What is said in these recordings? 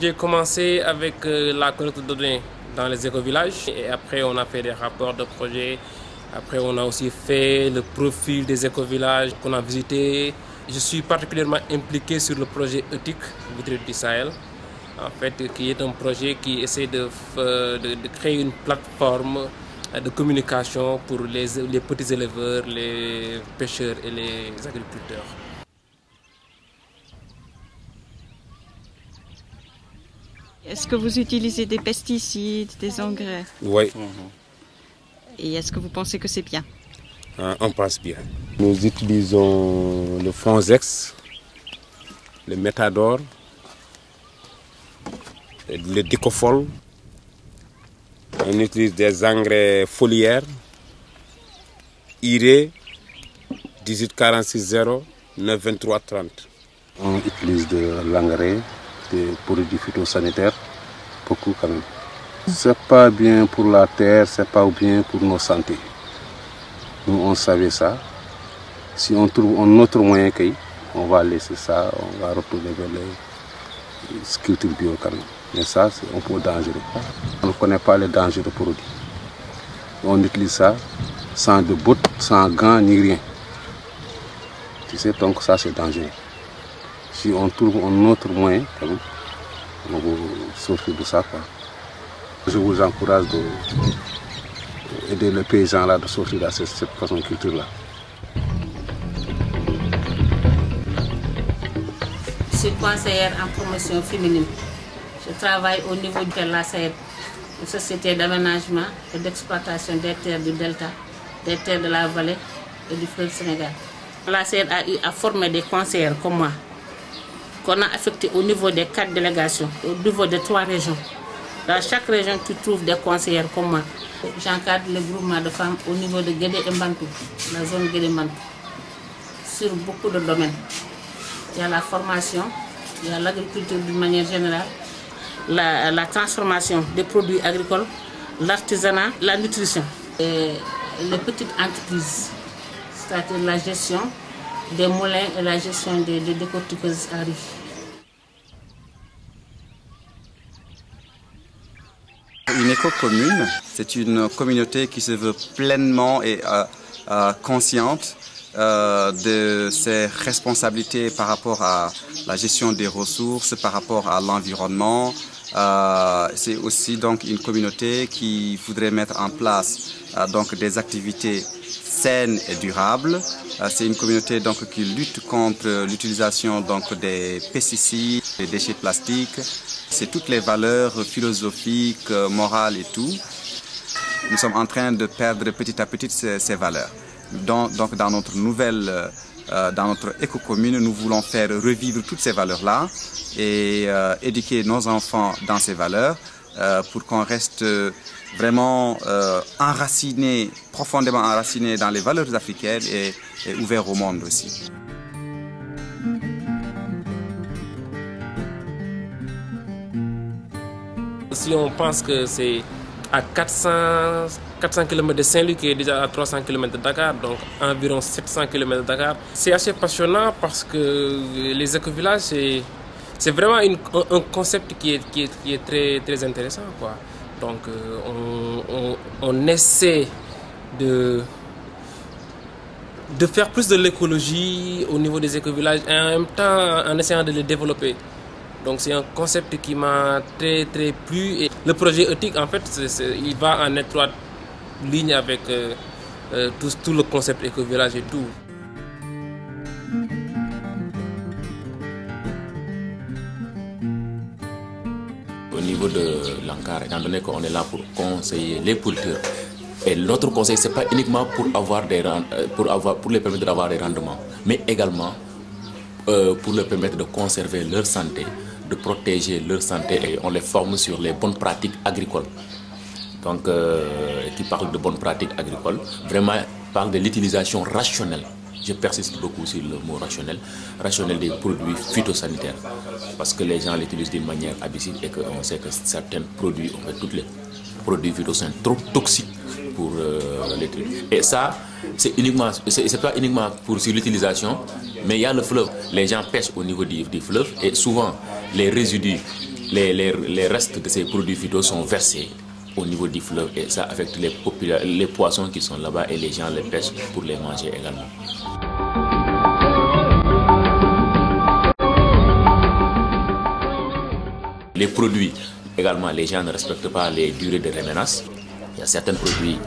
J'ai commencé avec la collecte de données dans les écovillages et après on a fait des rapports de projet. Après on a aussi fait le profil des écovillages qu'on a visités. Je suis particulièrement impliqué sur le projet ETIC Vitrine du Sahel, en fait, qui est un projet qui essaie de créer une plateforme de communication pour les petits éleveurs, les pêcheurs et les agriculteurs. Est-ce que vous utilisez des pesticides, des engrais? Oui. Et est-ce que vous pensez que c'est bien? On pense bien. Nous utilisons le Fonsex, le Métador, le Dicofol. On utilise des engrais foliaires, Iré, 18460, 92330. On utilise de l'engrais, des produits phytosanitaires, beaucoup quand même. C'est pas bien pour la terre, c'est pas bien pour nos santé. Nous on savait ça. Si on trouve un autre moyen on va laisser ça, on va retourner vers les cultures bio quand même. Mais ça c'est un peu dangereux. On ne connaît pas les dangers de produits. On utilise ça sans de bottes, sans gants ni rien. Tu sais, donc ça c'est dangereux. Si on trouve un autre moyen, quand même, on va sortir de ça, quoi. Je vous encourage d'aider les paysans là de sortir de cette façon de culture là. Je suis conseillère en promotion féminine. Je travaille au niveau de la SAED, une société d'aménagement et d'exploitation des terres du Delta, des terres de la vallée et du fleuve Sénégal. La SAED a eu à former des conseillères comme moi, qu'on a affectés au niveau des 4 délégations, au niveau des 3 régions. Dans chaque région, tu trouves des conseillères comme moi. J'encadre le groupement de femmes au niveau de Guédé et Mbantou, la zone Guédé-Mbantou, sur beaucoup de domaines. Il y a la formation, il y a l'agriculture d'une manière générale, la transformation des produits agricoles, l'artisanat, la nutrition, et les petites entreprises, c'est-à-dire la gestion des moulins et la gestion des décortiqueuses à riz. Une éco-commune, c'est une communauté qui se veut pleinement et consciente de ses responsabilités par rapport à la gestion des ressources, par rapport à l'environnement. C'est aussi donc une communauté qui voudrait mettre en place donc des activités saines et durables. C'est une communauté donc qui lutte contre l'utilisation donc des pesticides, des déchets plastiques. C'est toutes les valeurs philosophiques, morales et tout. Nous sommes en train de perdre petit à petit ces valeurs. Donc dans notre nouvelle, dans notre éco-commune, nous voulons faire revivre toutes ces valeurs-là et éduquer nos enfants dans ces valeurs pour qu'on reste vraiment enracinés, profondément enracinés dans les valeurs africaines et ouverts au monde aussi. Si on pense que c'est à 400 km de Saint-Louis qui est déjà à 300 km de Dakar, donc environ 700 km de Dakar, c'est assez passionnant parce que les écovillages, c'est vraiment un concept qui est très intéressant, quoi. Donc on essaie de faire plus de l'écologie au niveau des écovillages et en même temps en essayant de les développer. Donc c'est un concept qui m'a très plu et le projet ETIC en fait il va en étroite ligne avec tout le concept éco-village et tout. Au niveau de l'ANCAR, étant donné qu'on est là pour conseiller les producteurs, et notre conseil c'est pas uniquement pour les permettre d'avoir des rendements, mais également pour leur permettre de conserver leur santé, de protéger leur santé, et on les forme sur les bonnes pratiques agricoles. Donc, qui parle de bonnes pratiques agricoles, vraiment parle de l'utilisation rationnelle. Je persiste beaucoup sur le mot rationnel des produits phytosanitaires, parce que les gens l'utilisent d'une manière abusive et qu'on sait que certains produits, en fait, tous les produits phytosanitaires trop toxiques pour les trucs. Et ça, c'est pas uniquement pour sur l'utilisation, mais il y a le fleuve. Les gens pêchent au niveau du fleuve et souvent les résidus les restes de ces produits phyto sont versés au niveau du fleuve et ça affecte les poissons qui sont là-bas et les gens les pêchent pour les manger également. Les produits, également, les gens ne respectent pas les durées de réménance. Il y a certains produits,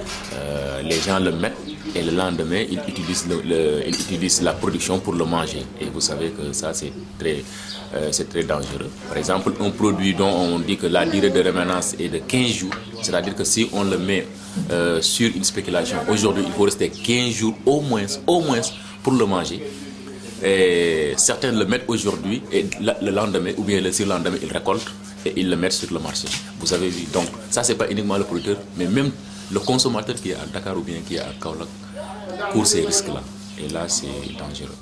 les gens le mettent et le lendemain, ils utilisent la production pour le manger. Et vous savez que ça, c'est très dangereux. Par exemple, un produit dont on dit que la durée de réménance est de 15 jours, c'est-à-dire que si on le met sur une spéculation, aujourd'hui, il faut rester 15 jours au moins pour le manger. Et certains le mettent aujourd'hui et le lendemain ou bien le surlendemain, ils récoltent et ils le mettent sur le marché. Vous avez vu, donc ça, c'est pas uniquement le producteur, mais même le consommateur qui est à Dakar ou bien qui est à Kaolack court ces risques-là. Et là, c'est dangereux.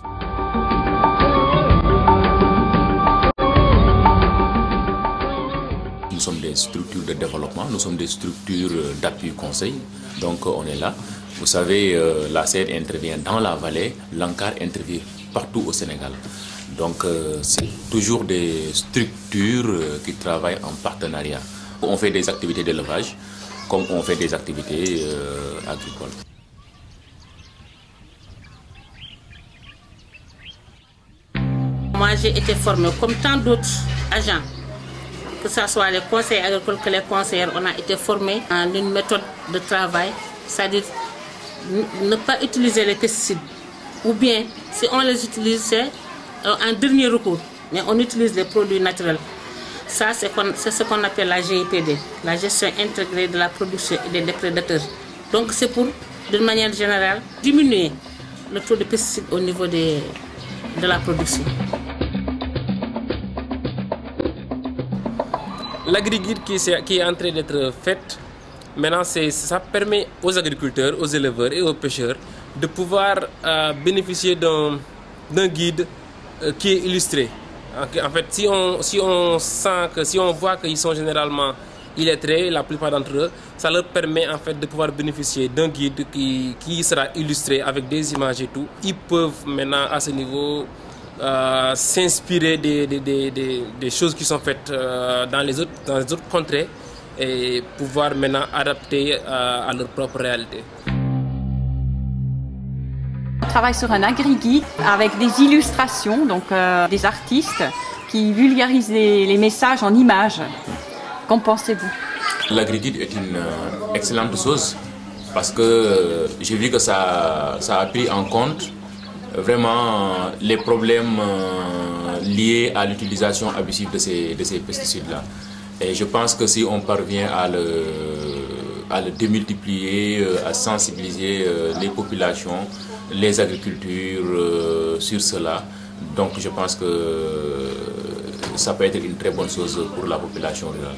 Nous sommes des structures de développement, nous sommes des structures d'appui conseil, donc on est là. Vous savez, la SAED intervient dans la vallée, l'ANCAR intervient partout au Sénégal. Donc c'est toujours des structures qui travaillent en partenariat. On fait des activités d'élevage comme on fait des activités agricoles. Moi j'ai été formée comme tant d'autres agents, que ce soit les conseillers agricoles que les conseillères, on a été formés en une méthode de travail, c'est-à-dire ne pas utiliser les pesticides. Ou bien, si on les utilise, c'est en dernier recours, mais on utilise les produits naturels. Ça, c'est ce qu'on appelle la GIPD, la gestion intégrée de la production et des déprédateurs. Donc c'est pour, d'une manière générale, diminuer le taux de pesticides au niveau de la production. L'agri-guide qui est en train d'être faite, maintenant, ça permet aux agriculteurs, aux éleveurs et aux pêcheurs de pouvoir bénéficier d'un guide qui est illustré. En fait, si on voit qu'ils sont généralement illettrés, la plupart d'entre eux, ça leur permet en fait de pouvoir bénéficier d'un guide qui sera illustré avec des images et tout. Ils peuvent maintenant à ce niveau s'inspirer des choses qui sont faites dans les autres contrées et pouvoir maintenant adapter à leur propre réalité. On travaille sur un agri-guide avec des illustrations, donc des artistes qui vulgarisent les messages en images. Qu'en pensez-vous? L'agri-guide est une excellente chose parce que j'ai vu que ça a pris en compte vraiment les problèmes liés à l'utilisation abusive de ces pesticides-là. Et je pense que si on parvient à le démultiplier, à sensibiliser les populations, les agricultures sur cela, donc je pense que ça peut être une très bonne chose pour la population rurale.